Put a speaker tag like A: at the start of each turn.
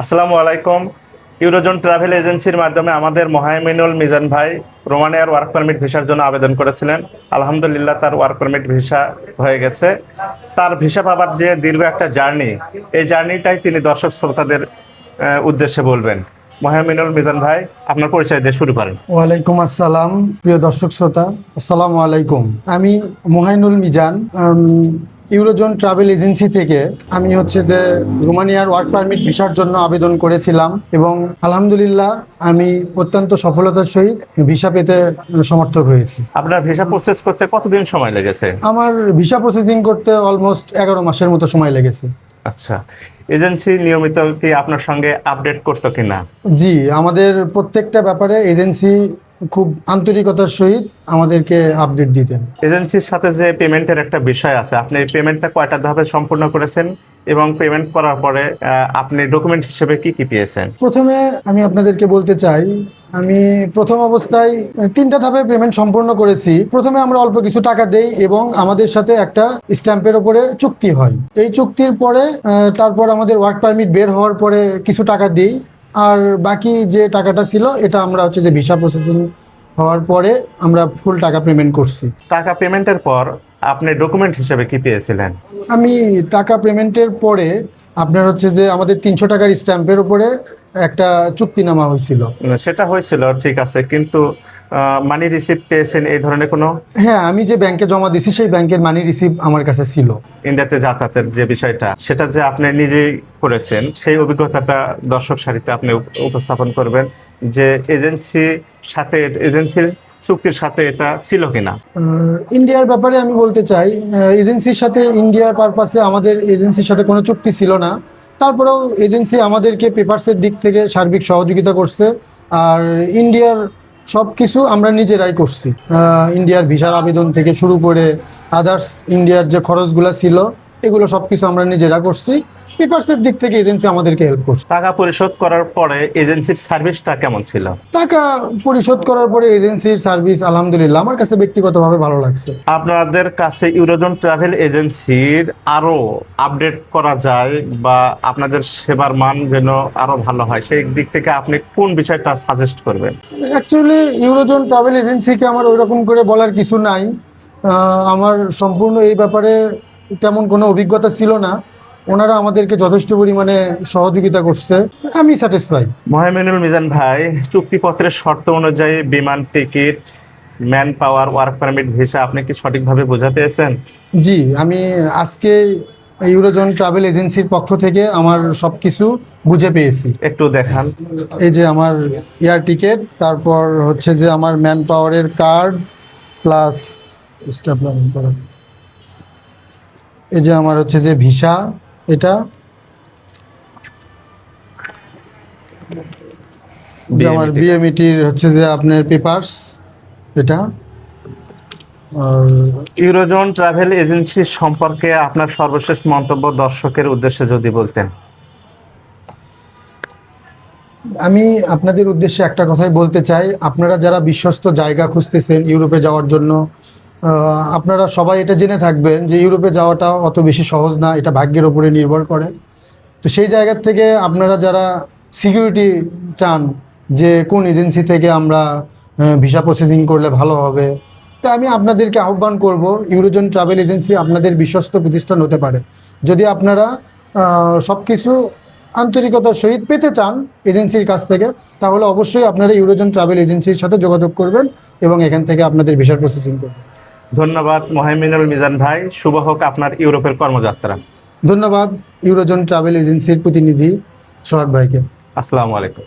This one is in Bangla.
A: আসসালামু আলাইকুম। ইউরোজন ট্রাভেল এজেন্সির মাধ্যমে আমাদের মোহাইমিনুল মিজান ভাই রোমানিয়ার ওয়ার্ক পারমিট ভিসার জন্য আবেদন করেছিলেন। আলহামদুলিল্লাহ তার ওয়ার্ক পারমিট ভিসা হয়ে গেছে। তার ভিসা পাবার যে দীর্ঘ একটা জার্নি, এই জার্নিটাই তিনি দর্শক শ্রোতাদের উদ্দেশ্যে বলবেন। মোহাইমিনুল মিজান ভাই, আপনার পরিচয় দিয়ে শুরু করেন।
B: ওয়ালাইকুম আসসালাম, প্রিয় দর্শক শ্রোতা, আসসালামু আলাইকুম। আমি মোহাইনুল মিজান, ইউরোজন ট্রাভেল এজেন্সি থেকে আমি যে রোমানিয়ার ওয়ার্ক পারমিট ভিসার জন্য আবেদন করেছিলাম এবং আলহামদুলিল্লাহ আমি অত্যন্ত সফলতার সহিত ভিসা পেতে সমর্থক হয়েছি।
A: আপনার ভিসা প্রসেস করতে কতদিন সময় লেগেছে?
B: আমার ভিসা প্রসেসিং করতে অলমোস্ট 11 মাসের মতো সময় লেগেছে।
A: আচ্ছা, এজেন্সি নিয়মিত কি আপনার সঙ্গে আপডেট করতো কিনা?
B: জি, আমাদের প্রত্যেকটা ব্যাপারে এজেন্সি খুব আন্তরিকতার সহিত আমাদেরকে আপডেট দিতেন।
A: এজেন্সির সাথে যে পেমেন্টের একটা বিষয় আছে, আপনি পেমেন্টটা কয়টা ধাপে সম্পূর্ণ করেছেন এবং পেমেন্ট করার পরে আপনি ডকুমেন্ট হিসেবে কি কি পেয়েছেন?
B: প্রথমে আমি আপনাদেরকে বলতে চাই, আমি প্রথম অবস্থায় 3টা ধাপে পেমেন্ট সম্পূর্ণ করেছি। প্রথমে আমরা অল্প কিছু টাকা দেই এবং আমাদের সাথে একটা স্ট্যাম্পের উপরে চুক্তি হয়। এই চুক্তির পরে তারপর আমাদের ওয়ার্ক পারমিট বের হওয়ার পরে কিছু টাকা দিই, আর বাকি যে টাকাটা ছিল এটা আমরা যে ভিসা প্রসেসিং হওয়ার পরে আমরা ফুল টাকা পেমেন্ট করছি।
A: টাকা পেমেন্টের পর আপনি ডকুমেন্ট হিসেবে কি পেয়েছিলেন?
B: আমি টাকা পেমেন্টের পরে আপনার যে আমাদের 300 টাকার স্ট্যাম্পের উপরে একটা চুক্তিনামা হয়েছিল।
A: সেটা হয়েছিল, ঠিক আছে, কিন্তু মানি রিসিপ্ট পেয়েছেন এই ধরনের কোনো?
B: হ্যাঁ, আমি যে ব্যাংকে জমা দিছি সেই ব্যাংকের মানি রিসিপ্ট আমার কাছে ছিল।
A: ইন্ডিয়াতে যাতায়াতের যে বিষয়টা, সেটা যে আপনি নিজেই করেছেন, সেই অভিজ্ঞতাটা দর্শক সারিতে আপনি উপস্থাপন করবেন যে এজেন্সির চুক্তির সাথে এটা ছিল কিনা।
B: ইন্ডিয়ার ব্যাপারে আমি বলতে চাই, এজেন্সির সাথে ইন্ডিয়ার পারপাসে আমাদের এজেন্সির সাথে কোনো চুক্তি ছিল না। তারপরেও এজেন্সি আমাদেরকে পেপারসের দিক থেকে সার্বিক সহযোগিতা করছে, আর ইন্ডিয়ার সব কিছু আমরা নিজেরাই করছি। ইন্ডিয়ার ভিসার আবেদন থেকে শুরু করে আদার্স ইন্ডিয়ার যে খরচগুলো ছিল এগুলো সব কিছু আমরা নিজেরা করছি। পেপারসের দিক থেকে এজেন্সি আমাদেরকে হেল্প করছে।
A: টাকা পরিশোধ করার পরে এজেন্সির সার্ভিসটা কেমন ছিল?
B: টাকা পরিশোধ করার পরে এজেন্সির সার্ভিস আলহামদুলিল্লাহ আমার কাছে ব্যক্তিগতভাবে ভালো লাগছে।
A: আপনাদের কাছে ইউরোজন ট্রাভেল এজেন্সির আরো আপডেট করা যায় বা আপনাদের সেবার মান যেন আরো ভালো হয়, সেই দিক থেকে আপনি কোন বিষয়টা সাজেস্ট করবেন?
B: অ্যাকচুয়ালি ইউরোজন ট্রাভেল এজেন্সিকে আমার ওইরকম করে বলার কিছু নাই। আমার সম্পূর্ণ এই ব্যাপারে তেমন কোনো অভিজ্ঞতা ছিল না। ওনারা আমাদেরকে যথেষ্ট পরিমাণে সহযোগিতা করছে, আমি স্যাটিসফাই।
A: মোহাইমিনুল মিজান ভাই, চুক্তিপত্রের শর্ত অনুযায়ী বিমান ticket, man power, work permit, visa আপনি কি সঠিকভাবে বোঝা পেয়েছেন?
B: জি, আমি আজকে ইউরোজন ট্রাভেল এজেন্সির পক্ষ থেকে আমার সব কিছু বুঝে পেয়েছি।
A: একটু দেখান।
B: এই যে আমার এয়ার টিকিট, তারপর যে আমার ম্যান পাওয়ারের কার্ড প্লাস স্টাফ লার্নিং করা, এই যে আমার যে ভিসা, এটা যে আমার বিএমইটির যে আপনার পেপারস, এটা। আর
A: ইউরোজন ট্রাভেল এজেন্সি সম্পর্কে আপনার সর্বশেষ মন্তব্য দর্শকের উদ্দেশ্যে যদি বলতেন।
B: আমি আপনাদের উদ্দেশ্যে একটা কথাই বলতে চাই, আপনারা যারা বিশ্বস্ত জায়গা খুঁজতেছেন ইউরোপে যাওয়ার জন্য, আপনারা সবাই এটা জেনে থাকবেন যে ইউরোপে যাওয়াটা অত বেশি সহজ না, এটা ভাগ্যের ওপরে নির্ভর করে। তো সেই জায়গার থেকে আপনারা যারা সিকিউরিটি চান যে কোন এজেন্সি থেকে আমরা ভিসা প্রসেসিং করলে ভালো হবে, তা আমি আপনাদেরকে আহ্বান করব, ইউরোজন ট্রাভেল এজেন্সি আপনাদের বিশ্বস্ত প্রতিষ্ঠান হতে পারে। যদি আপনারা সব কিছু আন্তরিকতার সহিত পেতে চান এজেন্সির কাছ থেকে, তাহলে অবশ্যই আপনারা ইউরোজন ট্রাভেল এজেন্সির সাথে যোগাযোগ করবেন এবং এখান থেকে আপনাদের ভিসা প্রসেসিং করবেন।
A: ধন্যবাদ মোহাইমিনুল মিজান ভাই, শুভ হোক আপনার ইউরোপের কর্মযাত্রা।
B: ধন্যবাদ ইউরোজন ট্রাভেল এজেন্সির প্রতিনিধি সোহাগ ভাইকে।
A: আসসালামু আলাইকুম।